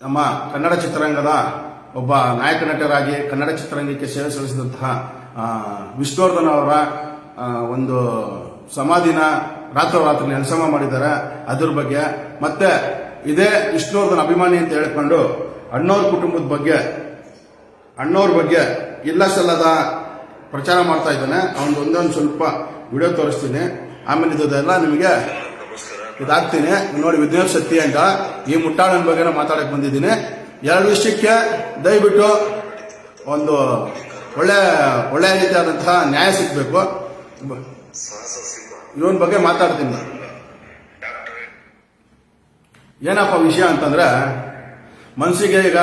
ನಮ್ಮ ಕನ್ನಡ ಚಿತ್ರರಂಗದ ಒಬ್ಬ ನಾಯಕ ನಟರಾಗಿ ಕನ್ನಡ ಚಿತ್ರರಂಗಕ್ಕೆ ಸೇವೆ ಸಲ್ಲಿಸಿದಂತಹ ವಿಷ್ಣುವರ್ಧನ್ ಅವರ ಒಂದು ಸಮಾಧಿನ ರಾತ್ರೋರಾತ್ರಿ ನೆಲಸಮ ಮಾಡಿದ್ದಾರೆ. ಅದ್ರ ಬಗ್ಗೆ ಮತ್ತೆ ಇದೇ ವಿಷ್ಣುವರ್ಧನ್ ಅಭಿಮಾನಿ ಅಂತ ಹೇಳಿಕೊಂಡು ಅಣ್ಣವ್ರ ಕುಟುಂಬದ ಬಗ್ಗೆ ಅಣ್ಣವ್ರ ಬಗ್ಗೆ ಇಲ್ಲ ಸಲ್ಲದ ಪ್ರಚಾರ ಮಾಡ್ತಾ ಇದ್ದಾನೆ. ಅವನು ಒಂದೊಂದು ಸ್ವಲ್ಪ ವಿಡಿಯೋ ತೋರಿಸ್ತೀನಿ, ಆಮೇಲೆ ಇದೆಲ್ಲ ನಿಮಗೆ ಇದಾಗ್ತೀನಿ ನೋಡಿ. ವಿದ್ಯುತ್ ಶಕ್ತಿ ಅಂತ ಈ ಮುಟ್ಟಾಳನ ಬಗ್ಗೆ ಮಾತಾಡಕ್ ಬಂದಿದ್ದೀನಿ. ಎರಡು ವಿಷಯಕ್ಕೆ ದಯವಿಟ್ಟು ಒಂದು ಒಳ್ಳೆ ರೀತಿಯಾದಂತಹ ನ್ಯಾಯ ಸಿಗಬೇಕು. ಇವನ ಬಗ್ಗೆ ಮಾತಾಡ್ತೀನಿ. ಏನಪ್ಪ ವಿಷಯ ಅಂತಂದ್ರೆ, ಮನಸ್ಸಿಗೆ ಈಗ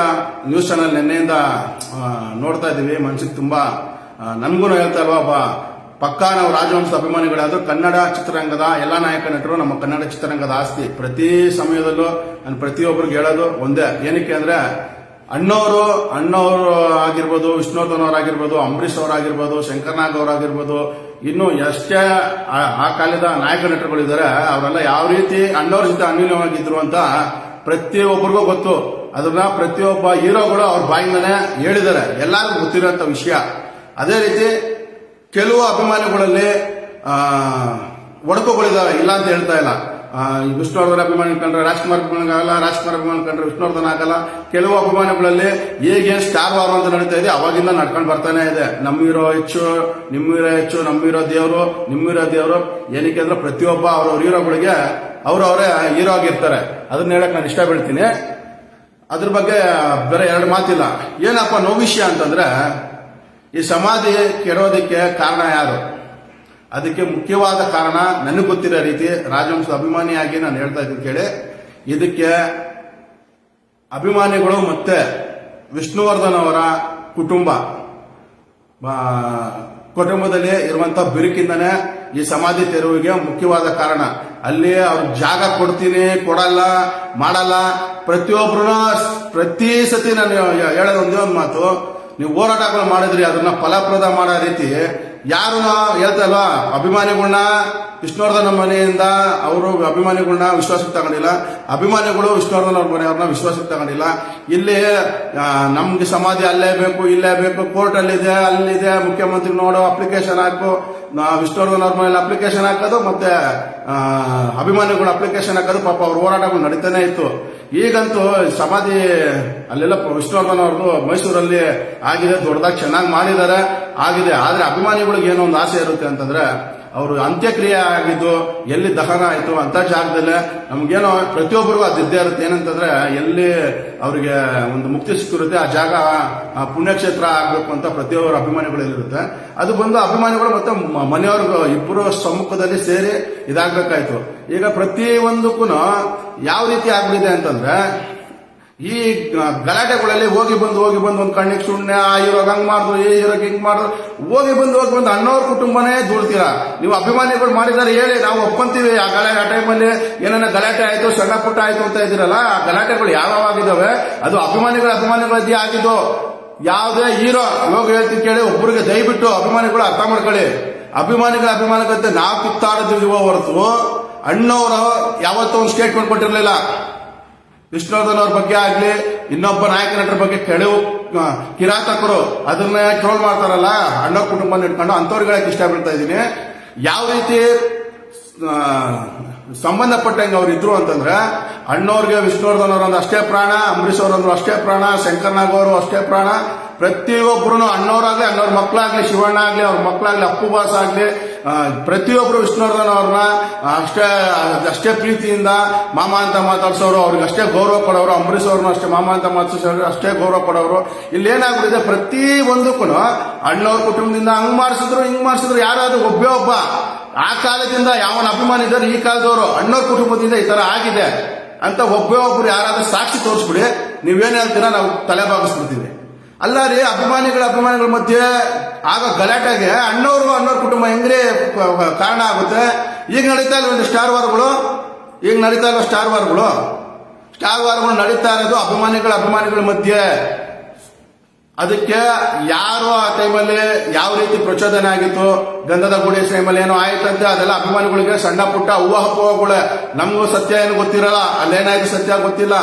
ನ್ಯೂಸ್ ಚಾನಲ್ ನಿನ್ನೆಯಿಂದ ನೋಡ್ತಾ ಇದ್ದೀವಿ. ಮನಸ್ಸಿಗೆ ತುಂಬಾ ನನ್ಗೂ ಹೇಳ್ತಾ ಇಲ್ವಾ, ಒಬ್ಬ ಪಕ್ಕಾ ನಾವು ರಾಜವಂಶದ ಅಭಿಮಾನಿಗಳಾದ್ರು ಕನ್ನಡ ಚಿತ್ರರಂಗದ ಎಲ್ಲಾ ನಾಯಕ ನಟರು ನಮ್ಮ ಕನ್ನಡ ಚಿತ್ರರಂಗದ ಆಸ್ತಿ. ಪ್ರತಿ ಸಮಯದಲ್ಲೂ ನಾನು ಪ್ರತಿಯೊಬ್ಬರಿಗೆ ಹೇಳೋದು ಒಂದೇ, ಏನಕ್ಕೆ ಅಂದ್ರೆ ಅಣ್ಣವರು ಆಗಿರ್ಬೋದು, ವಿಷ್ಣುವರ್ಧನ್ ಅವರಾಗಿರ್ಬೋದು, ಅಂಬರೀಶ್ ಅವರಾಗಿರ್ಬೋದು, ಶಂಕರ್ನಾಗ್ ಅವರಾಗಿರ್ಬೋದು, ಇನ್ನು ಎಷ್ಟೇ ಆ ಕಾಲದ ನಾಯಕ ನಟರುಗಳಿದ್ದಾರೆ, ಅವರೆಲ್ಲ ಯಾವ ರೀತಿ ಅಣ್ಣವ್ರ ಜೊತೆ ಅನ್ಯೂನ್ಯವಾಗಿದ್ರು ಅಂತ ಪ್ರತಿಯೊಬ್ಬರಿಗೂ ಗೊತ್ತು. ಅದನ್ನ ಪ್ರತಿಯೊಬ್ಬ ಹೀರೋಗಳು ಅವ್ರ ಬಾಯಿಂದನೇ ಹೇಳಿದ್ದಾರೆ, ಎಲ್ಲರಿಗೂ ಗೊತ್ತಿರೋಂಥ ವಿಷಯ. ಅದೇ ರೀತಿ ಕೆಲವು ಅಭಿಮಾನಿಗಳಲ್ಲಿ ಒಡಕುಗಳಿದಾವೆ, ಇಲ್ಲ ಅಂತ ಹೇಳ್ತಾ ಇಲ್ಲ. ವಿಷ್ಣುವರ್ಧನ್ ಅಭಿಮಾನಿ ಕಂಡ್ರೆ ರಾಜ್ಕುಮಾರ್ ಅಭಿಮಾನಿ ಆಗಲ್ಲ, ರಾಜ್ಕುಮಾರ್ ಅಭಿಮಾನಿ ಕಂಡ್ರೆ ವಿಷ್ಣುವರ್ಧನ್ ಆಗಲ್ಲ. ಕೆಲವು ಅಭಿಮಾನಿಗಳಲ್ಲಿ ಹೇಗೆ ಸ್ಟಾರ್ ವಾರ್ ಅಂತ ನಡೀತಾ ಇದೆ, ಅವಾಗಿಂದ ನಡ್ಕೊಂಡು ಬರ್ತಾನೆ ಇದೆ. ನಮ್ಮ ಹೀರೋ ಹೆಚ್ಚು, ನಿಮ್ಮ ಹೀರೋ ಹೆಚ್ಚು, ನಮ್ಮ ಹೀರೋ ದೇವರು, ನಿಮ್ಮ ಹೀರೋ ದೇವರು. ಏನಕ್ಕೆ ಅಂದ್ರೆ ಪ್ರತಿಯೊಬ್ಬ ಅವ್ರವ್ರ ಹೀರೋಗಳಿಗೆ ಅವರವರೇ ಹೀರೋ ಆಗಿರ್ತಾರೆ. ಅದನ್ನ ಹೇಳಕ್ ನಾನು ಇಷ್ಟ ಬೀಳ್ತೀನಿ. ಅದ್ರ ಬಗ್ಗೆ ಬೇರೆ ಎರಡು ಮಾತಿಲ್ಲ. ಏನಪ್ಪ ನೋವು ವಿಷಯ ಅಂತಂದ್ರೆ, ಈ ಸಮಾಧಿ ಕೆಡೋದಕ್ಕೆ ಕಾರಣ ಯಾರು? ಅದಕ್ಕೆ ಮುಖ್ಯವಾದ ಕಾರಣ ನನಗೆ ಗೊತ್ತಿರೋ ರೀತಿ ರಾಜವಂಶದ ಅಭಿಮಾನಿಯಾಗಿ ನಾನು ಹೇಳ್ತಾ ಇದ್ದೀನಿ ಕೇಳಿ. ಇದಕ್ಕೆ ಅಭಿಮಾನಿಗಳು ಮತ್ತೆ ವಿಷ್ಣುವರ್ಧನ್ ಅವರ ಕುಟುಂಬದಲ್ಲಿ ಇರುವಂತಹ ಬಿರುಕಿಂದನೇ ಈ ಸಮಾಧಿ ತೆರವಿಗೆ ಮುಖ್ಯವಾದ ಕಾರಣ. ಅಲ್ಲಿ ಅವ್ರ ಜಾಗ ಕೊಡ್ತೀನಿ, ಕೊಡಲ್ಲ, ಮಾಡಲ್ಲ. ಪ್ರತಿಯೊಬ್ಬರು ಪ್ರತಿ ಸತಿ ನಾನು ಹೇಳೋದು ಒಂದೇ ಒಂದು ಮಾತು, ನೀವು ಹೋರಾಟಗಳು ಮಾಡಿದ್ರಿ, ಅದನ್ನ ಫಲಪ್ರದ ಮಾಡೋ ರೀತಿ ಯಾರು ಹೇಳ್ತಾ ಇಲ್ವಾ, ಅಭಿಮಾನಿಗಳನ್ನ ವಿಷ್ಣುವರ್ಧನ್ ಮನೆಯಿಂದ ಅವರು ಅಭಿಮಾನಿಗಳನ್ನ ವಿಶ್ವಾಸಕ್ಕೆ ತಗೊಂಡಿಲ್ಲ, ಅಭಿಮಾನಿಗಳು ವಿಷ್ಣುವರ್ಧನ್ ಅವ್ರ ಮನೆಯವ್ರನ್ನ ವಿಶ್ವಾಸಕ್ಕೆ ತಗೊಂಡಿಲ್ಲ. ಇಲ್ಲಿ ನಮ್ಗೆ ಸಮಾಧಿ ಅಲ್ಲೇ ಬೇಕು, ಇಲ್ಲೇ ಬೇಕು, ಕೋರ್ಟ್ ಅಲ್ಲಿದೆ, ಅಲ್ಲಿದೆ, ಮುಖ್ಯಮಂತ್ರಿ ನೋಡು, ಅಪ್ಲಿಕೇಶನ್ ಹಾಕು, ವಿಷ್ಣುವರ್ಧನ್ ಅವ್ರ ಮನೇಲಿ ಅಪ್ಲಿಕೇಶನ್ ಹಾಕೋದು, ಮತ್ತೆ ಅಭಿಮಾನಿಗಳು ಅಪ್ಲಿಕೇಶನ್ ಹಾಕೋದು. ಪಾಪ ಅವ್ರ ಹೋರಾಟಗಳು ನಡೀತಾನೆ ಇತ್ತು. ಈಗಂತೂ ಸಮಾಧಿ ಅಲ್ಲೆಲ್ಲ ವಿಷ್ಣುವರ್ಧನ್ ಅವ್ರದ್ದು ಮೈಸೂರಲ್ಲಿ ಆಗಿದೆ, ದೊಡ್ಡದಾಗಿ ಚೆನ್ನಾಗಿ ಮಾಡಿದ್ದಾರೆ, ಆಗಿದೆ. ಆದ್ರೆ ಅಭಿಮಾನಿಗಳಿಗೆ ಏನೋ ಒಂದು ಆಸೆ ಇರುತ್ತೆ ಅಂತಂದ್ರೆ, ಅವರು ಅಂತ್ಯಕ್ರಿಯೆ ಆಗಿದ್ದು ಎಲ್ಲಿ ದಹನ ಆಯ್ತು ಅಂತ ಜಾಗದಲ್ಲೇ ನಮ್ಗೇನೋ ಪ್ರತಿಯೊಬ್ಬರಿಗೂ ಅದು ಇದ್ದೇ ಇರುತ್ತೆ. ಏನಂತಂದ್ರೆ, ಎಲ್ಲಿ ಅವರಿಗೆ ಒಂದು ಮುಕ್ತಿ ಸಿಕ್ಕಿರುತ್ತೆ ಆ ಜಾಗ ಪುಣ್ಯಕ್ಷೇತ್ರ ಆಗ್ಬೇಕು ಅಂತ ಪ್ರತಿಯೊಬ್ಬರ ಅಭಿಮಾನಿಗಳಲ್ಲಿರುತ್ತೆ. ಅದು ಬಂದು ಅಭಿಮಾನಿಗಳು ಮತ್ತೆ ಮನೆಯವ್ರಿಗೂ ಇಬ್ಬರು ಸಮ್ಮುಖದಲ್ಲಿ ಸೇರಿ ಇದಾಗಬೇಕಾಯ್ತು. ಈಗ ಪ್ರತಿ ಒಂದಕ್ಕೂ ಯಾವ ರೀತಿ ಆಗ್ಬಿಟ್ಟಿದೆ ಅಂತಂದ್ರೆ, ಈ ಗಲಾಟೆಗಳಲ್ಲಿ ಹೋಗಿ ಬಂದು ಒಂದ್ ಕಣ್ಣಿಗೆ ಸುಣ್ಣ, ಆ ಹೀರೋಗ್ ಹಂಗ್ ಮಾಡಿದ್ರು, ಈ ಹೀರೋಗ್ ಹಿಂಗ್ ಮಾಡಿದ್ರು, ಹೋಗಿ ಬಂದು ಅಣ್ಣವ್ರ ಕುಟುಂಬನೇ ದೂಳ್ತೀರಾ. ನೀವು ಅಭಿಮಾನಿಗಳು ಮಾಡಿದಾರೆ ಹೇಳಿ, ನಾವು ಒಪ್ಕೊಂತೀವಿ. ಆ ಟೈಮಲ್ಲಿ ಏನಾರ ಗಲಾಟೆ ಆಯ್ತು, ಸಣ್ಣ ಪುಟ್ಟ ಆಯ್ತು ಅಂತ ಇದ್ದೀರಲ್ಲ, ಆ ಗಲಾಟೆಗಳು ಯಾವಾಗಿದ್ದಾವೆ ಅದು ಅಭಿಮಾನಿಗಳದ್ದೇ ಆಗಿದ್ದು. ಯಾವುದೇ ಹೀರೋ ಇವಾಗ ಹೇಳ್ತೀನಿ ಕೇಳಿ, ಒಬ್ಬರಿಗೆ ದಯವಿಟ್ಟು ಅಭಿಮಾನಿಗಳು ಅರ್ಥ ಮಾಡ್ಕೊಳ್ಳಿ. ಅಭಿಮಾನಿಗಳಂತೆ ನಾವು ಕಿತ್ತಾಡಿದ್ವಿ ಹೊರತು ಅಣ್ಣವರು ಯಾವತ್ತೂ ಒಂದು ಸ್ಟೇಟ್ಮೆಂಟ್ ಕೊಟ್ಟಿರಲಿಲ್ಲ. ವಿಷ್ಣುವರ್ಧನ್ ಅವ್ರ ಬಗ್ಗೆ ಆಗ್ಲಿ, ಇನ್ನೊಬ್ಬ ನಾಯಕ ನಟರ ಬಗ್ಗೆ ಕೆಲವು ಕಿರಾತಕರು ಅದನ್ನ ಟ್ರೋಲ್ ಮಾಡ್ತಾರಲ್ಲ, ಅಣ್ಣ ಕುಟುಂಬ ಇಟ್ಕೊಂಡು ಅಂತವ್ರಿಗೆ ಇಷ್ಟ ಬೀಳ್ತಾ ಇದ್ದೀನಿ. ಯಾವ ರೀತಿ ಸಂಬಂಧಪಟ್ಟಂಗೆ ಅವ್ರು ಇದ್ರು ಅಂತಂದ್ರೆ, ಅಣ್ಣವ್ರಿಗೆ ವಿಷ್ಣುವರ್ಧನ್ ಅವರೊಂದು ಅಷ್ಟೇ ಪ್ರಾಣ, ಅಂಬರೀಶ್ ಅವರಂದ್ರು ಅಷ್ಟೇ ಪ್ರಾಣ, ಶಂಕರ್ನಾಗ್ ಅವರು ಅಷ್ಟೇ ಪ್ರಾಣ. ಪ್ರತಿಯೊಬ್ಬರು ಅಣ್ಣವರಾಗ್ಲಿ, ಅಣ್ಣವ್ರ ಮಕ್ಕಳಾಗ್ಲಿ, ಶಿವಣ್ಣ ಆಗ್ಲಿ, ಅವ್ರ ಮಕ್ಕಳಾಗ್ಲಿ, ಅಪ್ಪು ಬಾಸ್ ಆಗ್ಲಿ, ಪ್ರತಿಯೊಬ್ರು ವಿಷ್ಣುವರ್ಧನ್ ಅವ್ರನ್ನ ಅಷ್ಟೇ ಪ್ರೀತಿಯಿಂದ ಮಾಮ ಅಂತ ಮಾತಾಡ್ಸೋರು, ಅವ್ರಿಗೆ ಅಷ್ಟೇ ಗೌರವ ಕೊಡೋರು. ಅಂಬರೀಶ್ ಅವ್ರನ್ನ ಅಷ್ಟೇ ಮಾಮ ಅಂತ ಮಾತಾಡ್ಸೋರು, ಅಷ್ಟೇ ಗೌರವ ಕೊಡೋರು. ಇಲ್ಲಿ ಏನಾಗ್ಬಿಟ್ಟಿದೆ, ಪ್ರತಿ ಒಂದಕ್ಕೂ ಅಣ್ಣವ್ರ ಕುಟುಂಬದಿಂದ ಹಂಗ್ ಮಾಡಿಸಿದ್ರು, ಹಿಂಗ್ ಮಾಡಿಸಿದ್ರು. ಯಾರಾದ್ರೂ ಒಬ್ಬ ಆ ಕಾಲದಿಂದ ಯಾವನ ಅಭಿಮಾನಿ ಇದ್ದಾರೆ, ಈ ಕಾಲದವರು ಅಣ್ಣವ್ರ ಕುಟುಂಬದಿಂದ ಈ ತರ ಆಗಿದೆ ಅಂತ ಒಬ್ಬರು ಯಾರಾದ್ರೂ ಸಾಕ್ಷಿ ತೋರಿಸ್ಬಿಡಿ, ನೀವೇನ್ ಹೇಳ್ತೀರಾ ನಾವು ತಲೆ ಬಾಗಿಸ್ಬಿಡ್ತೀವಿ. ಅಲ್ಲ ರೀ, ಅಭಿಮಾನಿಗಳ ಮಧ್ಯೆ ಆಗ ಗಲಾಟೆಗೆ ಅಣ್ಣವ್ರ ಕುಟುಂಬ ಹೆಂಗ್ರಿ ಕಾರಣ ಆಗುತ್ತೆ? ಈಗ ನಡೀತಾ ಇಲ್ಲ ಸ್ಟಾರ್ ವಾರ್ಗಳು, ಸ್ಟಾರ್ ವಾರ್ಗಳು ನಡೀತಾ ಇರೋದು ಅಭಿಮಾನಿಗಳ ಮಧ್ಯೆ. ಅದಕ್ಕೆ ಯಾರು ಆ ಟೈಮಲ್ಲಿ ಯಾವ ರೀತಿ ಪ್ರಚೋದನೆ ಆಗಿತ್ತು, ಗಂಧದ ಗುಡಿ ಟೈಮಲ್ಲಿ ಏನೋ ಆಯ್ತಂತೆ, ಅದೆಲ್ಲ ಅಭಿಮಾನಿಗಳಿಗೆ ಸಣ್ಣ ಪುಟ್ಟ ಊಹಾಪೋಹಗಳೇ. ನಮಗೂ ಸತ್ಯ ಏನು ಗೊತ್ತಿರಲ್ಲ, ಅಲ್ಲೇನಾಯ್ತು ಸತ್ಯ ಗೊತ್ತಿಲ್ಲ.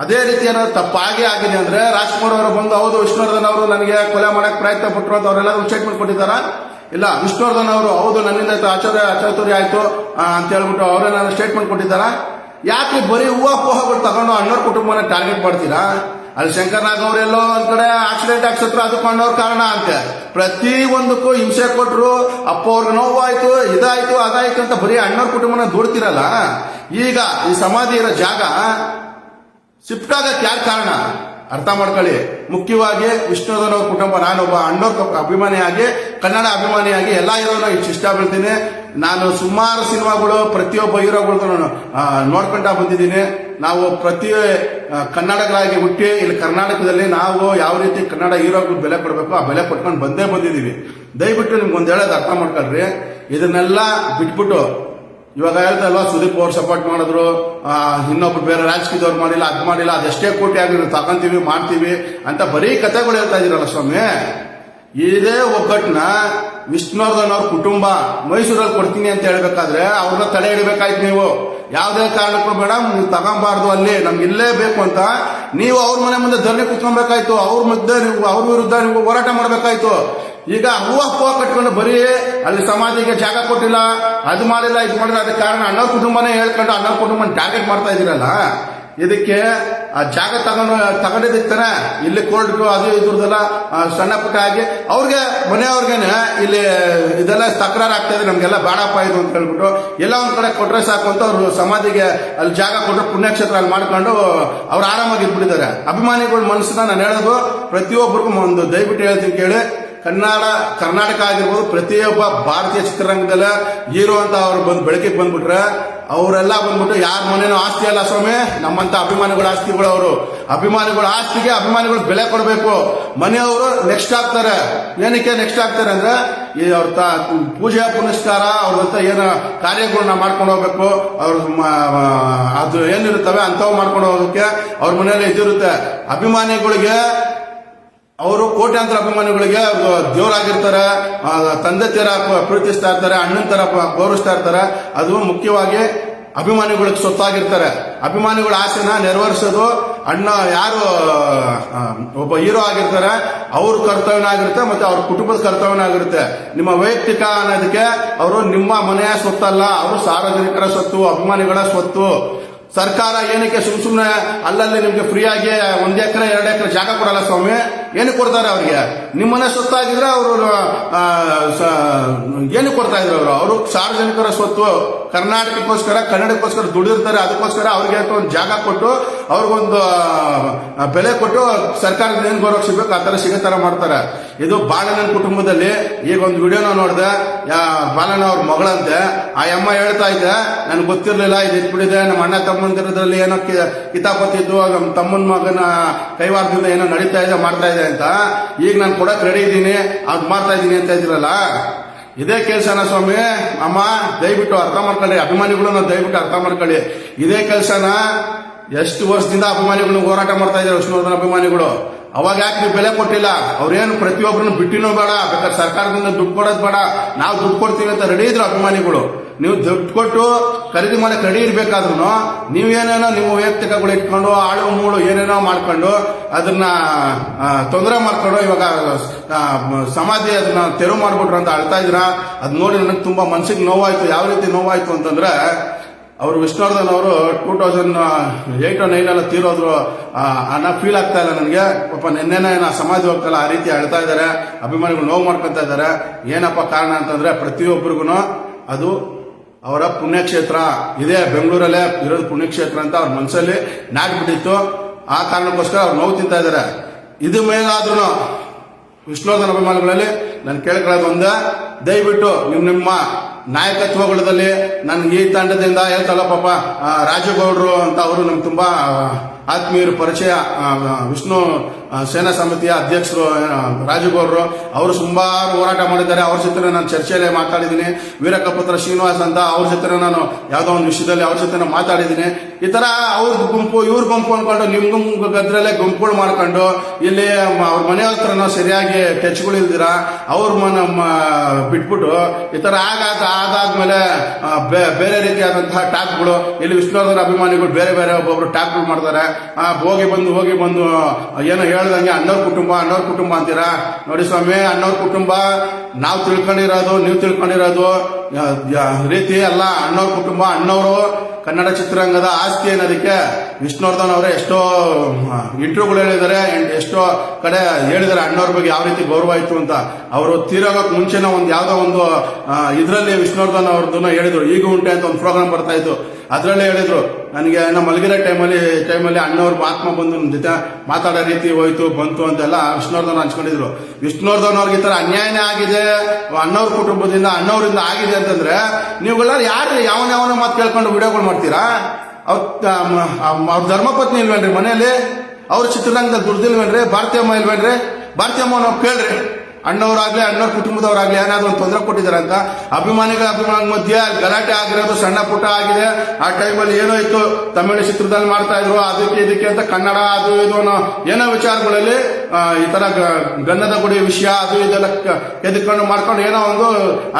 ಅದೇ ರೀತಿ ಏನಾದ್ರು ತಪ್ಪಾಗಿ ಆಗಿದೆ ಅಂದ್ರೆ ರಾಜ್ಕುಮಾರ್ ಅವರು ಬಂದು ಹೌದು ವಿಷ್ಣುವರ್ಧನ್ ಅವರು ನನಗೆ ಕೊಲೆ ಮಾಡಕ್ ಪ್ರಯತ್ನ ಪಟ್ಟರು ಅಂತ ಅವರೆಲ್ಲರೂ ಸ್ಟೇಟ್ಮೆಂಟ್ ಕೊಟ್ಟಿದ್ದಾರ? ಇಲ್ಲ. ವಿಷ್ಣುವರ್ಧನ್ ಅವರು ಹೌದು ನನ್ನಿಂದ ಅಚಾತುರ್ಯ ಆಯ್ತು ಅಂತ ಹೇಳ್ಬಿಟ್ಟು ಅವರೇ ನಾನು ಸ್ಟೇಟ್ಮೆಂಟ್ ಕೊಟ್ಟಿದ್ದಾರ? ಯಾಕೆ ಬರೀ ಹೂವಗಳು ತಗೊಂಡು ಅಣ್ಣವ್ರ ಕುಟುಂಬನ ಟಾರ್ಗೆಟ್ ಮಾಡ್ತೀರಾ? ಅಲ್ಲಿ ಶಂಕರ್ನಾಗ್ ಅವರೆಲ್ಲೋ ಒಂದ್ ಕಡೆ ಆಕ್ಸಿಡೆಂಟ್ ಆಗ್ಸತ್ರು ಅದು ಕೊಂಡವ್ರ ಕಾರಣ ಅಂತೆ. ಪ್ರತಿ ಒಂದಕ್ಕೂ ಹಿಂಸೆ ಕೊಟ್ರು, ಅಪ್ಪ ಅವ್ರಿಗೆ ನೋವಾಯ್ತು, ಇದಾಯ್ತು ಅದಾಯ್ತು ಅಂತ ಬರೀ ಅಣ್ಣವ್ರ ಕುಟುಂಬನ ದೂಡ್ತಿರಲ್ಲ. ಈಗ ಈ ಸಮಾಧಿ ಇರೋ ಜಾಗ ಶಿಫ್ಟ್ ಆಗಕ್ಕೆ ಯಾರು ಕಾರಣ ಅರ್ಥ ಮಾಡ್ಕೊಳ್ಳಿ. ಮುಖ್ಯವಾಗಿ ವಿಷ್ಣುವರ್ಧನ್ ಅವ್ರ ಕುಟುಂಬ, ನಾನೊಬ್ಬ ಅಣ್ಣವ್ರ ಅಭಿಮಾನಿಯಾಗಿ, ಕನ್ನಡ ಅಭಿಮಾನಿಯಾಗಿ ಎಲ್ಲಾ ಹೀರೋನ ಇಷ್ಟ ಬೀಳ್ತೀನಿ. ನಾನು ಸುಮಾರು ಸಿನಿಮಾಗಳು ಪ್ರತಿಯೊಬ್ಬ ಹೀರೋಗಳು ನೋಡ್ಕೊಂಡ ಬಂದಿದ್ದೀನಿ. ನಾವು ಪ್ರತಿ ಕನ್ನಡಗಳಾಗಿ ಹುಟ್ಟಿ ಇಲ್ಲಿ ಕರ್ನಾಟಕದಲ್ಲಿ ನಾವು ಯಾವ ರೀತಿ ಕನ್ನಡ ಹೀರೋಗಳು ಬೆಲೆ ಕೊಡಬೇಕು ಆ ಬೆಲೆ ಕೊಟ್ಕೊಂಡು ಬಂದಿದ್ದೀವಿ. ದಯವಿಟ್ಟು ನಿಮ್ಗೊಂದು ಹೇಳೋದು ಅರ್ಥ ಮಾಡ್ಕೊಳ್ರಿ. ಇದನ್ನೆಲ್ಲ ಬಿಟ್ಬಿಟ್ಟು ಇವಾಗ ಹೇಳ್ತಲ್ವಾ ಸುದೀಪ್ ಅವ್ರು ಸಪೋರ್ಟ್ ಮಾಡಿದ್ರು, ಇನ್ನೊಬ್ರು ಬೇರೆ ರಾಜಕೀಯದವ್ರು ಮಾಡಿಲ್ಲ, ಅದ್ ಮಾಡಿಲ್ಲ, ಅದೆಷ್ಟೇ ಕೋಟಿ ಆಗಿ ತಗೊಂತೀವಿ ಮಾಡ್ತೀವಿ ಅಂತ ಬರೀ ಕಥೆಗಳು ಹೇಳ್ತಾ ಇದೀರಲ್ಲ ಸ್ವಾಮಿ. ಇದೇ ಒಗ್ಗಟ್ಟನ್ನ ವಿಷ್ಣುವರ್ಧನ್ ಅವ್ರ ಕುಟುಂಬ ಮೈಸೂರಲ್ಲಿ ಕೊಡ್ತೀನಿ ಅಂತ ಹೇಳ್ಬೇಕಾದ್ರೆ ಅವ್ರನ್ನ ತಡೆ ಹಿಡಬೇಕಾಯ್ತು. ನೀವು ಯಾವುದೇ ಕಾರಣಕ್ಕೂ ಮೇಡಮ್ ನೀವು ತಗೊಂಬಾರ್ದು, ಅಲ್ಲಿ ನಮ್ಗೆ ಇಲ್ಲೇ ಬೇಕು ಅಂತ ನೀವು ಅವ್ರ ಮನೆ ಮುಂದೆ ಧರಣಿ ಕುತ್ಕೊಬೇಕಾಯ್ತು. ಅವ್ರ ಮುದ್ದೆ ನೀವು ಅವ್ರ ವಿರುದ್ಧ ನೀವು ಹೋರಾಟ ಮಾಡ್ಬೇಕಾಯ್ತು. ಈಗ ಹೂವ ಕಟ್ಕೊಂಡು ಬರೀ ಅಲ್ಲಿ ಸಮಾಧಿಗೆ ಜಾಗ ಕೊಟ್ಟಿಲ್ಲ, ಅದು ಮಾಡಿಲ್ಲ, ಇದು ಮಾಡಿಲ್ಲ, ಅದಕ್ಕೆ ಕಾರಣ ಅಣ್ಣವ್ರ ಕುಟುಂಬನೇ ಹೇಳ್ಕೊಂಡು ಅಣ್ಣವ್ರ ಕುಟುಂಬನ ಟಾರ್ಗೆಟ್ ಮಾಡ್ತಾ ಇದೀರಲ್ಲ. ಇದಕ್ಕೆ ಆ ಜಾಗ ತಗೊಂಡಿದ್ದಕ್ಕೆ ತಾನೆ ಇಲ್ಲಿ ಕೋರ್ಟ್ಗೂ ಅದು ಇದ್ರದೆಲ್ಲ ಸಣ್ಣ ಪುಟ್ಟ ಆಗಿ ಅವ್ರಿಗೆ ಮನೆಯವ್ರಿಗೇನೆ ಇಲ್ಲಿ ಇದೆಲ್ಲ ತಕರಾರು ಆಗ್ತಾ ಇದೆ, ನಮ್ಗೆಲ್ಲ ಬೇಡಪ್ಪ ಇದು ಅಂತ ಹೇಳ್ಬಿಟ್ಟು ಎಲ್ಲ ಒಂದ್ ಕಡೆ ಕೊಟ್ರೆ ಸಾಕು ಅಂತ ಅವ್ರು ಸಮಾಧಿಗೆ ಅಲ್ಲಿ ಜಾಗ ಕೊಟ್ಟರೆ ಪುಣ್ಯಕ್ಷೇತ್ರ ಅಲ್ಲಿ ಮಾಡ್ಕೊಂಡು ಅವ್ರು ಆರಾಮಾಗಿ ಇದ್ಬಿಟ್ಟಿದ್ದಾರೆ. ಅಭಿಮಾನಿಗಳ ಮನಸ್ಸನ್ನ ನಾನು ಹೇಳೋದು ಪ್ರತಿಯೊಬ್ಬರಿಗೂ ಒಂದು ದಯವಿಟ್ಟು ಹೇಳ್ತೀನಿ ಕೇಳಿ. ಕರ್ನಾಟಕ ಆಗಿರ್ಬೋದು, ಪ್ರತಿಯೊಬ್ಬ ಭಾರತೀಯ ಚಿತ್ರರಂಗದಲ್ಲ ಹೀರೋ ಅಂತ ಅವ್ರು ಬಂದು ಬೆಳಕಿಗೆ ಬಂದ್ಬಿಟ್ರೆ ಅವರೆಲ್ಲ ಬಂದ್ಬಿಟ್ಟು ಯಾರ ಮನೇನೋ ಆಸ್ತಿ ಅಲ್ಲ ಸ್ವಾಮಿ, ನಮ್ಮಂತ ಅಭಿಮಾನಿಗಳ ಆಸ್ತಿಗಳು. ಅವರು ಅಭಿಮಾನಿಗಳ ಆಸ್ತಿಗೆ ಅಭಿಮಾನಿಗಳು ಬೆಲೆ ಕೊಡಬೇಕು. ಮನೆಯವರು ನೆಕ್ಸ್ಟ್ ಆಗ್ತಾರೆ. ಏನಕ್ಕೆ ನೆಕ್ಸ್ಟ್ ಆಗ್ತಾರೆ ಅಂದ್ರೆ ಈ ಅವ್ರ ಪೂಜೆ ಪುನಸ್ಕಾರ ಅವ್ರಂತ ಏನು ಕಾರ್ಯಗಳನ್ನ ಮಾಡ್ಕೊಂಡು ಹೋಗ್ಬೇಕು, ಅವ್ರ ಅದು ಏನಿರುತ್ತವೆ ಅಂತವ್ ಮಾಡ್ಕೊಂಡು ಹೋಗೋಕೆ ಅವ್ರ ಮನೆಯಲ್ಲಿ ಇದಿರುತ್ತೆ. ಅಭಿಮಾನಿಗಳಿಗೆ ಅವರು ಕೋಟ್ಯಾಂತರ ಅಭಿಮಾನಿಗಳಿಗೆ ದೇವರಾಗಿರ್ತಾರೆ, ತಂದೆ ತರ ಪ್ರೀತಿಸ್ತಾ ಇರ್ತಾರೆ, ಅಣ್ಣನ ತರ ಗೌರವಿಸ್ತಾ ಇರ್ತಾರೆ. ಅದು ಮುಖ್ಯವಾಗಿ ಅಭಿಮಾನಿಗಳಿಗೆ ಸೊತ್ತಾಗಿರ್ತಾರೆ. ಅಭಿಮಾನಿಗಳ ಆಸೆನ ನೆರವೇರಿಸೋದು ಅಣ್ಣ ಯಾರು ಒಬ್ಬ ಹೀರೋ ಆಗಿರ್ತಾರೆ ಅವ್ರ ಕರ್ತವ್ಯನ ಆಗಿರುತ್ತೆ, ಮತ್ತೆ ಅವ್ರ ಕುಟುಂಬದ ಕರ್ತವ್ಯನ ಆಗಿರುತ್ತೆ. ನಿಮ್ಮ ವೈಯಕ್ತಿಕ ಅನ್ನೋದಕ್ಕೆ ಅವರು ನಿಮ್ಮ ಮನೆಯ ಸ್ವತ್ತಲ್ಲ, ಅವರು ಸಾರ್ವಜನಿಕರ ಸ್ವತ್ತು, ಅಭಿಮಾನಿಗಳ ಸ್ವತ್ತು. ಸರ್ಕಾರ ಏನಕ್ಕೆ ಸುಮ್ನೆ ಅಲ್ಲಲ್ಲಿ ನಿಮ್ಗೆ ಫ್ರೀ ಆಗಿ 1 ಎಕರೆ 2 ಎಕರೆ ಜಾಗ ಕೊಡಲ್ಲ ಸ್ವಾಮಿ. ಏನಕ್ಕೆ ಕೊಡ್ತಾರೆ ಅವ್ರಿಗೆ? ನಿಮ್ಮನೆ ಸ್ವತ್ತಾಗಿದ್ರೆ ಅವರು ಏನಕ್ಕೆ ಕೊಡ್ತಾ ಇದ್ರು? ಅವರು ಸಾರ್ವಜನಿಕರ ಸ್ವತ್ತು, ಕರ್ನಾಟಕಕ್ಕೋಸ್ಕರ ಕನ್ನಡಕ್ಕೋಸ್ಕರ ದುಡಿದಿರ್ತಾರೆ. ಅದಕ್ಕೋಸ್ಕರ ಅವ್ರಿಗೆ ಒಂದು ಜಾಗ ಕೊಟ್ಟು ಅವ್ರಿಗೊಂದು ಬೆಲೆ ಕೊಟ್ಟು ಸರ್ಕಾರದ ಏನ್ ಗೌರವ ಸಿಗ್ಬೇಕು ಆ ತರ ಸಿಗೋ ತರ ಮಾಡ್ತಾರೆ. ಇದು ಬಾಲಣ್ಣನ ಕುಟುಂಬದಲ್ಲಿ ಈಗ ಒಂದು ವಿಡಿಯೋನ ನೋಡಿದೆ. ಬಾಲಣ್ಣ ಅವ್ರ ಮಗಳಂತೆ. ಆ ಅಮ್ಮ ಹೇಳ್ತಾ ಇದ್ದೆ, ನನ್ಗೆ ಗೊತ್ತಿರ್ಲಿಲ್ಲ ಇದು ಇಟ್ಬಿಟ್ಟಿದೆ, ನಮ್ಮ ಅಣ್ಣ ತಮ್ಮಂದಿರದಲ್ಲಿ ಏನೋ ಕಿತಾಪತಿ ಇದ್ದು ನಮ್ಮ ತಮ್ಮನ ಮಗನ ಕೈವಾರದಿಂದ ಏನೋ ನಡೀತಾ ಇದೆ ಮಾಡ್ತಾ ಇದೆ ಅಂತ. ಈಗ ನಾನು ಕೊಡಕ್ ರೆಡಿ ಇದ್ದೀನಿ, ಅದ್ ಮಾಡ್ತಾ ಇದ್ದೀನಿ ಅಂತ ಇದ್ರಲ್ಲ, ಇದೇ ಕೆಲಸನ ಸ್ವಾಮಿ. ಅಮ್ಮ ದಯವಿಟ್ಟು ಅರ್ಥ ಮಾಡ್ಕೊಳ್ಳಿ, ಅಭಿಮಾನಿಗಳು ದಯವಿಟ್ಟು ಅರ್ಥ ಮಾಡ್ಕೊಳ್ಳಿ. ಇದೇ ಕೆಲಸನ ಎಷ್ಟು ವರ್ಷದಿಂದ ಅಭಿಮಾನಿಗಳು ಹೋರಾಟ ಮಾಡ್ತಾ ಇದ್ದಾರೆ ವಿಷ್ಣುವರ್ಧನ್ ಅಭಿಮಾನಿಗಳು. ಅವಾಗ ಯಾಕೆ ನೀವು ಬೆಲೆ ಕೊಟ್ಟಿಲ್ಲ? ಅವ್ರೇನು ಪ್ರತಿಯೊಬ್ಬರನ್ನು ಬಿಟ್ಟಿನೂ ಬೇಡ, ಬೇಕಾದ್ರೆ ಸರ್ಕಾರದಿಂದ ದುಡ್ಡು ಕೊಡೋದು ಬೇಡ, ನಾವು ದುಡ್ಡು ಕೊಡ್ತೀವಿ ಅಂತ ರೆಡಿ ಇದ್ರು ಅಭಿಮಾನಿಗಳು. ನೀವು ದುಡ್ಡು ಕೊಟ್ಟು ಖರೀದಿ ಮಾಡಕ್ಕೆ ರೆಡಿ ಇರ್ಬೇಕಾದ್ರೂ ನೀವೇನೇನೋ ನಿಮ್ಮ ವೈಯಕ್ತಿಕಗಳು ಇಟ್ಕೊಂಡು ಆಳು ಮೂಳು ಏನೇನೋ ಮಾಡ್ಕೊಂಡು ಅದನ್ನ ತೊಂದರೆ ಮಾಡ್ಕೊಂಡು ಇವಾಗ ಸಮಾಧಿ ಅದನ್ನ ತೆರವು ಮಾಡ್ಬಿಟ್ರು ಅಂತ ಅಳ್ತಾ ಇದ್ರ. ಅದ್ ನೋಡಿ ನನಗೆ ತುಂಬಾ ಮನ್ಸಿಗೆ ನೋವಾಯ್ತು. ಯಾವ ರೀತಿ ನೋವಾಯ್ತು ಅಂತಂದ್ರೆ, ಅವರು ವಿಷ್ಣುವರ್ಧನ್ ಅವರು 2008 or 2009 ತೀರೋದ್ರು ಅನ್ನೋ ಫೀಲ್ ಆಗ್ತಾ ಇಲ್ಲ ನನಗೆ. ಪಾಪ ನಿನ್ನೆನೇ ಸಮಾಧಿ ಹೋಗ್ತಲ್ಲ ಆ ರೀತಿ ಅಳ್ತಾ ಇದ್ದಾರೆ, ಅಭಿಮಾನಿಗಳು ನೋವು ಮಾಡ್ಕೊತಾ ಇದ್ದಾರೆ. ಏನಪ್ಪ ಕಾರಣ ಅಂತಂದ್ರೆ ಪ್ರತಿಯೊಬ್ಬರಿಗೂ ಅದು ಅವರ ಪುಣ್ಯಕ್ಷೇತ್ರ ಇದೆ, ಬೆಂಗಳೂರಲ್ಲೇ ಇರೋದು ಪುಣ್ಯಕ್ಷೇತ್ರ ಅಂತ ಅವ್ರ ಮನಸ್ಸಲ್ಲಿ ನಾಟ್ಬಿಟ್ಟಿತ್ತು. ಆ ಕಾರಣಕ್ಕೋಸ್ಕರ ಅವ್ರು ನೋವು ತಿಂತಾ ಇದ್ದಾರೆ. ಇದು ಮೇಲಾದ್ರೂ ವಿಷ್ಣುವರ್ಧನ್ ಅಭಿಮಾನಿಗಳಲ್ಲಿ ನಾನು ಕೇಳ್ಕೊಳ್ಳೋದು ಒಂದೇ, ದಯವಿಟ್ಟು ನಿಮ್ಮ ನಾಯಕತ್ವಗಳಲ್ಲಿ ನನ್ಗೆ ಈ ತಂಡದಿಂದ ಹೇಳ್ತಲ್ಲ ಪಾಪ ರಾಜಗೌಡರು ಅಂತ ಅವರು ನಮ್ಗೆ ತುಂಬಾ ಆತ್ಮೀಯರು ಪರಿಚಯ. ವಿಷ್ಣು ಸೇನಾ ಸಮಿತಿಯ ಅಧ್ಯಕ್ಷರು ರಾಜಗೌಡರು ಅವರು ಸುಮಾರು ಹೋರಾಟ ಮಾಡಿದ್ದಾರೆ. ಅವ್ರ ಜೊತೆ ನಾನು ಚರ್ಚೆಯಲ್ಲೇ ಮಾತಾಡಿದ್ದೀನಿ. ವೀರಕಪುತ್ರ ಶ್ರೀನಿವಾಸ್ ಅಂತ ಅವ್ರ ಜೊತೆ ನಾನು ಯಾವ್ದೋ ಒಂದು ವಿಷಯದಲ್ಲಿ ಅವ್ರ ಜೊತೆ ಮಾತಾಡಿದ್ದೀನಿ. ಈ ತರ ಅವ್ರ ಗುಂಪು ಇವ್ರ ಗುಂಪು ಅನ್ಕೊಂಡು ನಿಮ್ ಗದ್ರಲ್ಲೇ ಗುಂಪುಗಳು ಮಾಡ್ಕೊಂಡು ಇಲ್ಲಿ ಅವ್ರ ಮನೆ ಹತ್ರನೋ ಸರಿಯಾಗಿ ಟಚ್ಗಳು ಇಲ್ದಿರ ಅವ್ರ ಬಿಟ್ಬಿಟ್ಟು ಈ ತರ ಅದಾದ್ಮೇಲೆ ಬೇರೆ ರೀತಿಯಾದಂತಹ ಟಾಕ್ಗಳು ಇಲ್ಲಿ ವಿಷ್ಣುವರ್ಧನ್ ಅಭಿಮಾನಿಗಳು ಬೇರೆ ಬೇರೆ ಒಬ್ಬೊಬ್ರು ಟಾಕ್ಗಳು ಮಾಡ್ತಾರೆ. ಹೋಗಿ ಬಂದು ಏನೋ ಹೇಳ್ದಂಗೆ ಅಣ್ಣವ್ರ ಕುಟುಂಬ ಅಂತೀರಾ. ನೋಡಿ ಸ್ವಾಮಿ, ಅಣ್ಣವ್ರ ಕುಟುಂಬ ನಾವು ತಿಳ್ಕೊಂಡಿರೋದು, ನೀವು ತಿಳ್ಕೊಂಡಿರೋದು ರೀತಿ ಅಲ್ಲ. ಅಣ್ಣವ್ರ ಕುಟುಂಬ, ಅಣ್ಣವರು ಕನ್ನಡ ಚಿತ್ರರಂಗದ ಆಸ್ತಿ ಅನ್ನೋದಕ್ಕೆ ವಿಷ್ಣುವರ್ಧನ್ ಅವರೇ ಎಷ್ಟೋ ಇಂಟರ್ವ್ಯೂಗಳು ಹೇಳಿದ್ದಾರೆ, ಎಷ್ಟೋ ಕಡೆ ಹೇಳಿದ್ದಾರೆ ಅಣ್ಣವ್ರ ಬಗ್ಗೆ ಯಾವ ರೀತಿ ಗೌರವ ಇತ್ತು ಅಂತ. ಅವರು ತೀರೋಗಕ್ಕೆ ಮುಂಚೆನ ಯಾವುದೋ ಒಂದು ಇದರಲ್ಲಿ ವಿಷ್ಣುವರ್ಧನ್ ಅವ್ರದ್ದು ಹೇಳಿದ್ರು, ಈಗ ಉಂಟೆ ಅಂತ ಒಂದು ಪ್ರೋಗ್ರಾಮ್ ಬರ್ತಾ ಇತ್ತು, ಅದರಲ್ಲೇ ಹೇಳಿದ್ರು ನನಗೆ ನಮ್ಮ ಮಲಗಿರೋ ಟೈಮಲ್ಲಿ ಅಣ್ಣವ್ರ ಆತ್ಮ ಬಂದು ನಮ್ಮ ಜೊತೆ ಮಾತಾಡೋ ರೀತಿ ಹೋಯ್ತು ಬಂತು ಅಂತೆಲ್ಲ ವಿಷ್ಣುವರ್ಧನ್ ಹಂಚ್ಕೊಂಡಿದ್ರು. ವಿಷ್ಣುವರ್ಧನ್ ಅವ್ರಿಗೆ ಈ ತರ ಅನ್ಯಾಯನೇ ಆಗಿದೆ ಅಣ್ಣವ್ರ ಕುಟುಂಬದಿಂದ ಅಣ್ಣವರಿಂದ ಆಗಿದೆ ಅಂತಂದ್ರೆ ನೀವುಗಳ ಯಾರು ಯಾವನ ಮಾತು ಕೇಳ್ಕೊಂಡು ವಿಡಿಯೋಗಳು ಮಾಡ್ತೀರಾ? ಅವ್ರ ಧರ್ಮಪತ್ನಿ ಇಲ್ವೇನ್ರಿ ಮನೆಯಲ್ಲಿ? ಅವ್ರ ಚಿತ್ರರಂಗದಲ್ಲಿ ದುಡ್ದಿಲ್ವೇನ್ರಿ? ಭಾರತೀಯಮ್ಮ ಇಲ್ವೇನ್ರಿ? ಭಾರತೀಯಮ್ಮ ನಾವು ಕೇಳ್ರಿ, ಅಣ್ಣವರಾಗ್ಲಿ ಅಣ್ಣವ್ರ ಕುಟುಂಬದವರಾಗ್ಲಿ ಏನಾದ್ರು ಒಂದು ತೊಂದರೆ ಕೊಟ್ಟಿದ್ದಾರೆ ಅಂತ. ಅಭಿಮಾನಿ ಮಧ್ಯೆ ಗಲಾಟೆ ಆಗಿರೋದು ಸಣ್ಣ ಪುಟ್ಟ ಆಗಿದೆ. ಆ ಟೈಮಲ್ಲಿ ಏನೋ ಇತ್ತು, ತಮಿಳು ಚಿತ್ರದಲ್ಲಿ ಮಾಡ್ತಾ ಇದ್ರು, ಅದಕ್ಕೆ ಇದಕ್ಕೆ ಅಂತ ಕನ್ನಡ ಅದು ಇದು ಏನೋ ವಿಚಾರಗಳಲ್ಲಿ ಈ ತರ ಗಂಧದ ಗುಡಿ ವಿಷಯ ಅದು ಇದೆಲ್ಲ ಎದ್ಕೊಂಡು ಮಾಡ್ಕೊಂಡು ಏನೋ ಒಂದು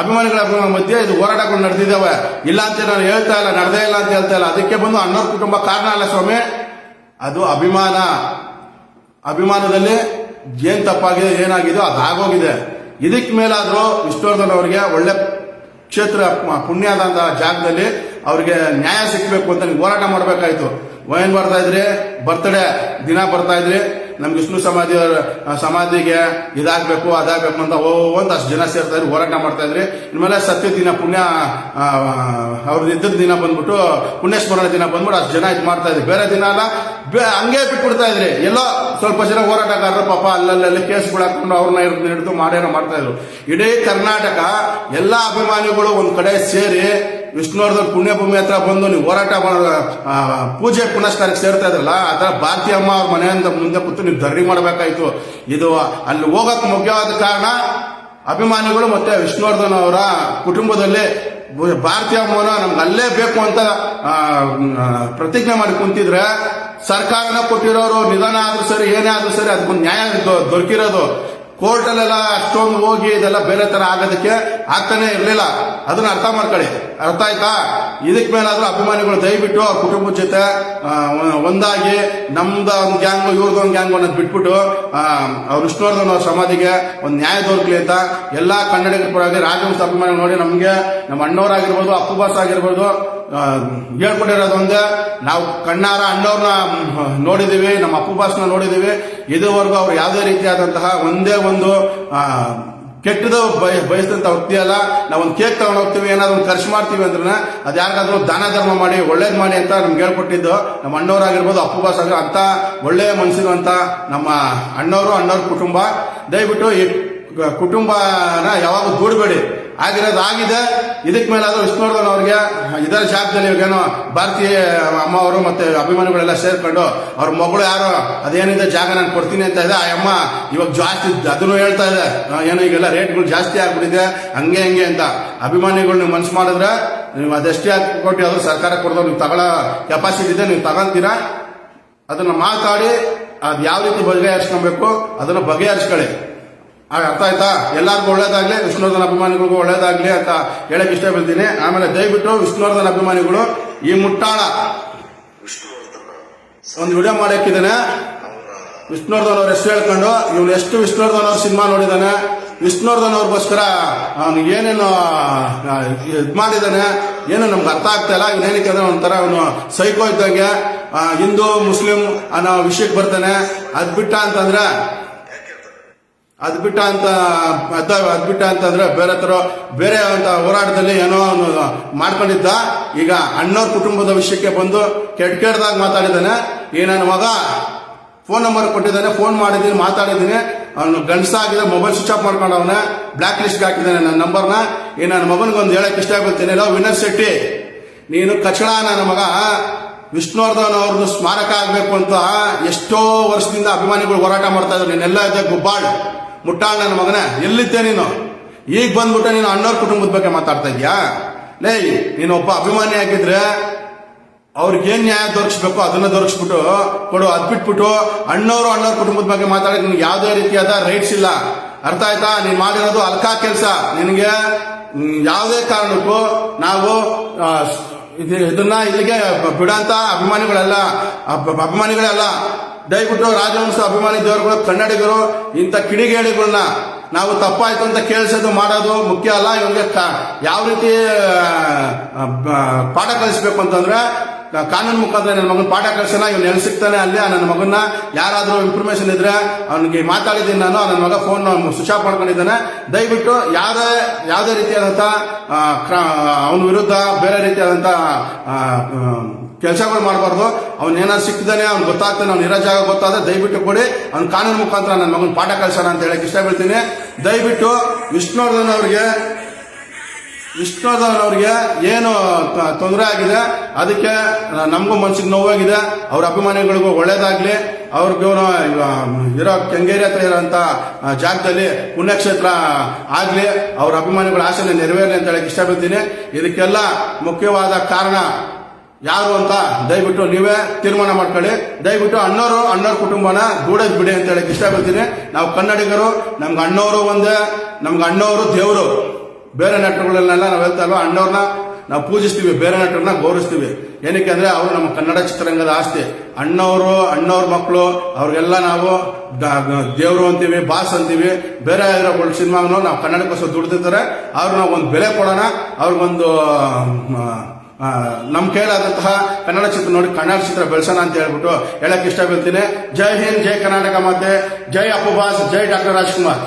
ಅಭಿಮಾನಿಗಳ ಮಧ್ಯೆ ಇದು ಹೋರಾಟಗಳು ನಡೆದಿದ್ದಾವೆ. ಇಲ್ಲ ಅಂತ ನಾನು ಹೇಳ್ತಾ ಇಲ್ಲ, ನಡೆದೇ ಇಲ್ಲ ಅಂತ ಹೇಳ್ತಾ ಇಲ್ಲ. ಅದಕ್ಕೆ ಬಂದು ಅಣ್ಣವ್ರ ಕುಟುಂಬ ಕಾರಣ ಅಲ್ಲ ಸ್ವಾಮಿ, ಅದು ಅಭಿಮಾನದಲ್ಲಿ ಏನ್ ತಪ್ಪಾಗಿದೆ ಏನಾಗಿದೆಯೋ ಅದಾಗೋಗಿದೆ. ಇದಕ್ ಮೇಲಾದ್ರೂ ವಿಷ್ಣುವರ್ಧನ್ ಅವರಿಗೆ ಒಳ್ಳೆ ಕ್ಷೇತ್ರ ಪುಣ್ಯದಂತ ಜಾಗದಲ್ಲಿ ಅವ್ರಿಗೆ ನ್ಯಾಯ ಸಿಕ್ಬೇಕು ಅಂತ ನೀವು ಹೋರಾಟ ಮಾಡ್ಬೇಕಾಯ್ತು. ಏನ್ ಬರ್ತಾ ಇದ್ರಿ, ಬರ್ತ್ಡೇ ದಿನ ಬರ್ತಾ ಇದ್ರಿ, ನಮ್ಗೆ ವಿಷ್ಣು ಸಮಾಧಿಗೆ ಇದಾಗಬೇಕು ಅದಾಗಬೇಕು ಅಂತ ಅಂತ ಅಷ್ಟು ಜನ ಸೇರ್ತಾ ಇದ್ರಿ, ಹೋರಾಟ ಮಾಡ್ತಾ ಇದ್ರಿ. ಇನ್ಮೇಲೆ ಸತ್ಯ ದಿನ ಪುಣ್ಯ ಅವ್ರದ್ದು ಇದ್ದ ದಿನ ಬಂದ್ಬಿಟ್ಟು ಪುಣ್ಯಸ್ಮರಣೆ ದಿನ ಬಂದ್ಬಿಟ್ಟು ಅಷ್ಟು ಜನ ಇದು ಮಾಡ್ತಾ ಇದ್ರಿ. ಬೇರೆ ದಿನ ಅಲ್ಲ ಹಂಗೆ ಬಿಟ್ಬಿಡ್ತಾ ಇದ್ರಿ. ಎಲ್ಲೋ ಸ್ವಲ್ಪ ಜನ ಹೋರಾಟಗಾರರು ಪಾಪ ಅಲ್ಲಲ್ಲಿ ಕೇಸ್ಗಳು ಹಾಕೊಂಡು ಅವ್ರನ್ನ ಹಿಡಿದು ಮಾಡೇನೋ ಮಾಡ್ತಾ ಇದ್ರು. ಇಡೀ ಕರ್ನಾಟಕ ಎಲ್ಲಾ ಅಭಿಮಾನಿಗಳು ಒಂದ್ ಕಡೆ ಸೇರಿ ವಿಷ್ಣುವರ್ಧನ್ ಪುಣ್ಯಭೂಮಿ ಹತ್ರ ಬಂದು ನೀವು ಹೋರಾಟ ಪೂಜೆ ಪುನಸ್ಕಾರಕ್ಕೆ ಸೇರ್ತಾ ಇದ್ರಲ್ಲ, ಅದರ ಭಾರತೀಯಮ್ಮ ಅವ್ರ ಮನೆಯಿಂದ ಮುಂದೆ ಕೂತು ನೀವು ಧರಣಿ ಮಾಡಬೇಕಾಯ್ತು. ಇದು ಅಲ್ಲಿ ಹೋಗಕ್ ಮುಖ್ಯವಾದ ಕಾರಣ ಅಭಿಮಾನಿಗಳು ಮತ್ತೆ ವಿಷ್ಣುವರ್ಧನ್ ಅವರ ಕುಟುಂಬದಲ್ಲಿ ಭಾರತೀಯಮ್ಮನ ನಮ್ಗೆ ಅಲ್ಲೇ ಬೇಕು ಅಂತ ಪ್ರತಿಜ್ಞೆ ಮಾಡಿ ಕುಂತಿದ್ರೆ ಸರ್ಕಾರನ ಕೊಟ್ಟಿರೋರು ನಿಧಾನ ಆದ್ರೂ ಸರಿ ಏನೇ ಆದ್ರೂ ಸರಿ ಅದಕ್ಕೊಂದು ನ್ಯಾಯ ದೊರಕಿರೋದು. ಕೋರ್ಟಲ್ಲೆಲ್ಲ ಅಷ್ಟೊಂದು ಹೋಗಿ ಇದೆಲ್ಲ ಬೇರೆ ತರ ಆಗೋದಕ್ಕೆ ಆಗ್ತಾನೆ ಇರಲಿಲ್ಲ. ಅದನ್ನ ಅರ್ಥ ಮಾಡ್ಕೊಳ್ಳಿ, ಅರ್ಥ ಆಯ್ತಾ? ಇದಕ್ ಮೇಲಾದ್ರೂ ಅಭಿಮಾನಿಗಳು ದಯವಿಟ್ಟು ಅವ್ರ ಕುಟುಂಬದ ಜೊತೆ ಒಂದಾಗಿ ನಮ್ದ ಒಂದು ಗ್ಯಾಂಗು ಇವ್ರದೊಂದು ಗ್ಯಾಂಗು ಅನ್ನೋದು ಬಿಟ್ಬಿಟ್ಟು ಅವ್ರ ವಿಷ್ಣುವರ್ಧನ್ ಅವ್ರ ಸಮಾಧಿಗೆ ಒಂದು ನ್ಯಾಯ ದೊರಕಲಿ ಅಂತ ಎಲ್ಲಾ ಕನ್ನಡಿಗರ ಪರವಾಗಿ ರಾಜವಂಶ ಅಭಿಮಾನಿಗಳು ನೋಡಿ ನಮ್ಗೆ ನಮ್ಮ ಅಣ್ಣವರಾಗಿರ್ಬೋದು ಅಪ್ಪು ಬಾಸ್ ಆಗಿರ್ಬೋದು ಹೇಳ್ಕೊಟ್ಟಿರೋದು ಒಂದೇ, ನಾವು ಕಣ್ಣಾರ ಅಣ್ಣವ್ರನ್ನ ನೋಡಿದೀವಿ, ನಮ್ಮ ಅಪ್ಪು ಬಾಸ್ನ ನೋಡಿದೀವಿ. ಇದುವರೆಗೂ ಅವ್ರು ಯಾವುದೇ ರೀತಿಯಾದಂತಹ ಒಂದೇ ಒಂದು ಕೆಟ್ಟದು ಬಯಸಿದಂತ ವ್ಯಕ್ತಿ ಅಲ್ಲ. ನಾವೊಂದು ಕೇಕ್ ತಗೊಂಡು ಹೋಗ್ತೀವಿ, ಏನಾದ್ರು ಒಂದು ಖರ್ಚು ಮಾಡ್ತೀವಿ ಅಂದ್ರೆ ಅದು ಯಾರಿಗಾದ್ರೂ ದಾನ ಧರ್ಮ ಮಾಡಿ ಒಳ್ಳೇದ್ ಮಾಡಿ ಅಂತ ನಮ್ಗೆ ಹೇಳ್ಕೊಟ್ಟಿದ್ದು ನಮ್ಮ ಅಣ್ಣವರಾಗಿರ್ಬೋದು ಅಪ್ಪು ಬಾಸ್ ಆಗಿರೋ ಅಂತ ಒಳ್ಳೆಯ ಮನಸ್ಸಿರುವಂತ ನಮ್ಮ ಅಣ್ಣವ್ರ ಕುಟುಂಬ. ದಯವಿಟ್ಟು ಈ ಕುಟುಂಬನ ಯಾವಾಗ ದೂಡಬೇಡಿ. ಆಗಿರೋದು ಆಗಿದೆ. ಇದಕ್ ಮೇಲಾದ್ರೂ ವಿಷ್ಣುವರ್ಧನ್ ಅವ್ರಿಗೆ ಇದರ ಜಾಗದಲ್ಲಿ ಇವಾಗೇನೋ ಭಾರತೀಯ ಅಮ್ಮ ಅವರು ಮತ್ತೆ ಅಭಿಮಾನಿಗಳೆಲ್ಲ ಸೇರ್ಕೊಂಡು ಅವ್ರ ಮಗಳು ಯಾರೋ ಅದೇನಿದೆ ಜಾಗ ನಾನು ಕೊಡ್ತೀನಿ ಅಂತ ಇದೆ. ಆ ಅಮ್ಮ ಇವಾಗ ಜಾಸ್ತಿ ಅದನ್ನು ಹೇಳ್ತಾ ಇದೆ, ಏನೋ ಈಗೆಲ್ಲ ರೇಟ್ಗಳು ಜಾಸ್ತಿ ಆಗ್ಬಿಟ್ಟಿದೆ ಹಂಗೆ ಹಂಗೆ ಅಂತ. ಅಭಿಮಾನಿಗಳು ನೀವು ಮನ್ಸು ಮಾಡಿದ್ರೆ ನೀವು ಅದೆಷ್ಟೇ ಕೊಟ್ಟು ಅದು ಸರ್ಕಾರ ಕೊಡೋದು ನೀವು ತಗೊಳ್ಳೋ ಕೆಪಾಸಿಟಿ ಇದೆ, ನೀವು ತಗೊಂತೀರಾ. ಅದನ್ನ ಮಾತಾಡಿ ಅದು ಯಾವ ರೀತಿ ಬಗೆಹರಿಸ್ಕೊಬೇಕು ಅದನ್ನ ಬಗೆಹರಿಸ್ಕೊಳ್ಳಿ. ಅರ್ಥ ಆಯ್ತಾ? ಎಲ್ಲಾರ್ಗು ಒಳ್ಳೇದಾಗ್ಲಿ, ವಿಷ್ಣುವರ್ಧನ್ ಅಭಿಮಾನಿಗಳಿಗೂ ಒಳ್ಳೇದಾಗ್ಲಿ ಅಂತ ಹೇಳಕ್ ಇಷ್ಟಪಡ್ತೀನಿ. ಆಮೇಲೆ ದಯವಿಟ್ಟು ವಿಷ್ಣುವರ್ಧನ್ ಅಭಿಮಾನಿಗಳು ಈ ಮುಟ್ಟಾಳ ಒಂದು ವಿಡಿಯೋ ಮಾಡಕ್ಕಿದ್ದಾನೆ. ವಿಷ್ಣುವರ್ಧನ್ ಅವ್ರ ಹೆಸರು ಹೇಳ್ಕೊಂಡು ಇವನು ಎಷ್ಟು ವಿಷ್ಣುವರ್ಧನ್ ಅವ್ರ ಸಿನಿಮಾ ನೋಡಿದಾನೆ, ವಿಷ್ಣುವರ್ಧನ್ ಅವ್ರಿಗೋಸ್ಕರ ಅವನು ಏನೇನು ಇದ್ ಮಾಡಿದಾನೆ ಏನು ನಮ್ಗೆ ಅರ್ಥ ಆಗ್ತಾ ಇಲ್ಲ. ಇವನೇನಕ್ಕೆ ಅಂದ್ರೆ ಒಂಥರ ಅವನು ಸೈಕೋ ಇದ್ದಂಗೆ ಹಿಂದೂ ಮುಸ್ಲಿಂ ಅನ್ನೋ ವಿಷಯಕ್ಕೆ ಬರ್ತಾನೆ. ಅದ್ ಬಿಟ್ಟ ಅಂತಂದ್ರೆ ಬೇರೆ ತರ ಬೇರೆ ಅಂತ ಹೋರಾಟದಲ್ಲಿ ಏನೋ ಮಾಡ್ಕೊಂಡಿದ್ದ. ಈಗ ಅಣ್ಣವ್ರ ಕುಟುಂಬದ ವಿಷಯಕ್ಕೆ ಬಂದು ಕೆಟ್ಟದಾಗ ಮಾತಾಡಿದ್ದಾನೆ. ಈ ನನ್ನ ಮಗ ಫೋನ್ ನಂಬರ್ ಕೊಟ್ಟಿದ್ದಾನೆ, ಫೋನ್ ಮಾಡಿದ್ದೀನಿ, ಮಾತಾಡಿದ್ದೀನಿ. ಅವನು ಗಂಡಸಾಗಿದೆ, ಮೊಬೈಲ್ ಸ್ವಿಚ್ ಆಫ್ ಮಾಡ್ಕೊಂಡವನೆ, ಬ್ಲಾಕ್ ಲಿಸ್ಟ್ ಹಾಕಿದ್ದಾನೆ ನನ್ನ ನಂಬರ್ನ. ಈ ನನ್ನ ಮಗನಿಗೊಂದು ಹೇಳಕ್ ಇಷ್ಟ ಆಗ್ಬಿಡ್ತೀನಿ, ವಿನರ್ ಶೆಟ್ಟಿ ನೀನು ಕಚಡ ನನ್ನ ಮಗ. ವಿಷ್ಣುವರ್ಧನ್ ಅವ್ರದ್ದು ಸ್ಮಾರಕ ಆಗ್ಬೇಕು ಅಂತ ಎಷ್ಟೋ ವರ್ಷದಿಂದ ಅಭಿಮಾನಿಗಳು ಹೋರಾಟ ಮಾಡ್ತಾ ಇದ್ರು. ನೀನೆಲ್ಲ ಇದೆ ಗುಬ್ಬಾಳ್ ಮುಟ್ಟಾಳ್ ನನ್ನ ಮಗನ, ಎಲ್ಲಿದ್ದೆ ನೀನು? ಈಗ ಬಂದ್ಬಿಟ್ಟೆ ನೀನು ಅಣ್ಣವ್ರ ಕುಟುಂಬದ ಬಗ್ಗೆ ಮಾತಾಡ್ತಾ ಇದ್ಯಾ? ಲೇ, ನೀನು ಒಬ್ಬ ಅಭಿಮಾನಿ ಆಗಿದ್ರೆ ಅವ್ರಿಗೇನ್ ನ್ಯಾಯ ದೊರಕಿಸ್ಬೇಕು ಅದನ್ನ ದೊರಕಿಸ್ಬಿಟ್ಟು ಕೊಡು. ಅದ್ ಬಿಟ್ಬಿಟ್ಟು ಅಣ್ಣವ್ರ ಕುಟುಂಬದ ಬಗ್ಗೆ ಮಾತಾಡಕ್ಕೆ ನಿನ್ಗೆ ಯಾವುದೇ ರೀತಿಯಾದ ರೈಟ್ಸ್ ಇಲ್ಲ. ಅರ್ಥ ಆಯ್ತಾ? ನೀನ್ ಮಾಡಿರೋದು ಅಲ್ಕಾ ಕೆಲಸ. ನಿನಗೆ ಯಾವುದೇ ಕಾರಣಕ್ಕೂ ನಾವು ಇದನ್ನ ಇಲ್ಲಿಗೆ ಬಿಡಂತ ಅಭಿಮಾನಿಗಳೇ ಅಲ್ಲ. ದಯವಿಟ್ಟು ರಾಜವಂಶ ಅಭಿಮಾನಿ ದೇವರುಗಳು, ಕನ್ನಡಿಗರು ಇಂಥ ಕಿಡಿಗೇಡಿಗಳನ್ನ ನಾವು ತಪ್ಪಾಯ್ತು ಅಂತ ಕೇಳಿಸೋದು ಮಾಡೋದು ಮುಖ್ಯ ಅಲ್ಲ. ಇವ್ರಿಗೆ ಯಾವ ರೀತಿ ಪಾಠ ಕಲಿಸ್ಬೇಕು ಅಂತಂದ್ರೆ ಕಾನೂನು ಮುಖಾಂತರ ನನ್ನ ಮಗನ ಪಾಠ ಕಳಿಸೋಣ. ಇವ್ನು ಎಲ್ಲಿ ಸಿಗ್ತಾನೆ ಅಲ್ಲಿ ನನ್ನ ಮಗನ್ನ ಯಾರಾದ್ರೂ ಇನ್ಫಾರ್ಮೇಶನ್ ಇದ್ರೆ ಅವನಿಗೆ ಮಾತಾಡಿದ್ದೀನಿ ನಾನು. ನನ್ನ ಮಗ ಫೋನ್ ಸ್ವಿಚ್ ಆಫ್ ಮಾಡ್ಕೊಂಡಿದ್ದಾನೆ. ದಯವಿಟ್ಟು ಯಾವುದೇ ರೀತಿಯಾದಂಥ ಅವನ ವಿರುದ್ಧ ಬೇರೆ ರೀತಿಯಾದಂಥ ಕೆಲಸಗಳು ಮಾಡಬಾರ್ದು. ಅವನೇನಾದ್ರು ಸಿಕ್ಕಿದಾನೆ, ಅವ್ನು ಗೊತ್ತಾಗ್ತಾನೆ, ಅವ್ನು ಇರೋ ಜಾಗ ಗೊತ್ತಾದ್ರೆ ದಯವಿಟ್ಟು ಕೊಡಿ. ಅವ್ನ ಕಾನೂನು ಮುಖಾಂತರ ನನ್ನ ಮಗನ ಪಾಠ ಕಳಿಸೋಣ ಅಂತ ಹೇಳಕ್ ಇಷ್ಟಪಡ್ತೀನಿ. ದಯವಿಟ್ಟು ವಿಷ್ಣುವರ್ಧನ್ ಅವ್ರಿಗೆ ಏನು ತೊಂದರೆ ಆಗಿದೆ ಅದಕ್ಕೆ ನಮಗೂ ಮನಸ್ಸಿಗೆ ನೋವಾಗಿದೆ. ಅವ್ರ ಅಭಿಮಾನಿಗಳಿಗೂ ಒಳ್ಳೇದಾಗ್ಲಿ. ಅವ್ರಿಗೂ ಇರೋ ಕೆಂಗೇರಿ ಹತ್ರ ಇರೋಂಥ ಜಾಗದಲ್ಲಿ ಪುಣ್ಯಕ್ಷೇತ್ರ ಆಗ್ಲಿ, ಅವ್ರ ಅಭಿಮಾನಿಗಳ ಆಸೆನ ನೆರವೇರಲಿ ಅಂತ ಹೇಳಕ್ ಇಷ್ಟಪಡ್ತೀನಿ. ಇದಕ್ಕೆಲ್ಲ ಮುಖ್ಯವಾದ ಕಾರಣ ಯಾರು ಅಂತ ದಯವಿಟ್ಟು ನೀವೇ ತೀರ್ಮಾನ ಮಾಡ್ಕೊಳ್ಳಿ. ದಯವಿಟ್ಟು ಅಣ್ಣವ್ರ ಕುಟುಂಬನ ದೂಡದ್ ಬಿಡಿ ಅಂತ ಹೇಳಕ್ ಇಷ್ಟಪಡ್ತೀನಿ. ನಾವು ಕನ್ನಡಿಗರು, ನಮ್ಗೆ ಅಣ್ಣವರು ಒಂದೇ, ನಮ್ಗೆ ಅಣ್ಣವರು ದೇವರು. ಬೇರೆ ನಟರುಗಳನ್ನೆಲ್ಲ ನಾವು ಹೇಳ್ತಾ ಇಲ್ವಾ, ಅಣ್ಣವ್ರನ್ನ ನಾವು ಪೂಜಿಸ್ತೀವಿ, ಬೇರೆ ನಟರನ್ನ ಗೌರವಿಸ್ತೀವಿ. ಏನಕ್ಕೆ ಅಂದ್ರೆ ಅವರು ನಮ್ಮ ಕನ್ನಡ ಚಿತ್ರರಂಗದ ಆಸ್ತಿ. ಅಣ್ಣವ್ರ ಮಕ್ಕಳು ಅವ್ರಿಗೆಲ್ಲ ನಾವು ದೇವರು ಅಂತೀವಿ, ಬಾಸ್ ಅಂತೀವಿ. ಬೇರೆ ಇರೋ ಸಿನಿಮಾನು ನಾವು ಕನ್ನಡಕ್ಕೋಸ್ಕರ ದುಡ್ದಿರ್ತಾರೆ. ಅವ್ರನ್ನ ಒಂದು ಬೆಲೆ ಕೊಡೋಣ, ಅವ್ರಿಗೊಂದು ನಮ್ಮ ಕೈಲಾದಂತಹ ಕನ್ನಡ ಚಿತ್ರ ನೋಡಿ ಕನ್ನಡ ಚಿತ್ರ ಬೆಳೆಸೋಣ ಅಂತ ಹೇಳ್ಬಿಟ್ಟು ಹೇಳಕ್ ಇಷ್ಟಪಡ್ತೀನಿ. ಜೈ ಹಿಂದ್, ಜೈ ಕರ್ನಾಟಕ ಮಾತೆ, ಜೈ ಅಪ್ಪು ಬಾಸ್, ಜೈ ಡಾಕ್ಟರ್ ರಾಜ್ಕುಮಾರ್.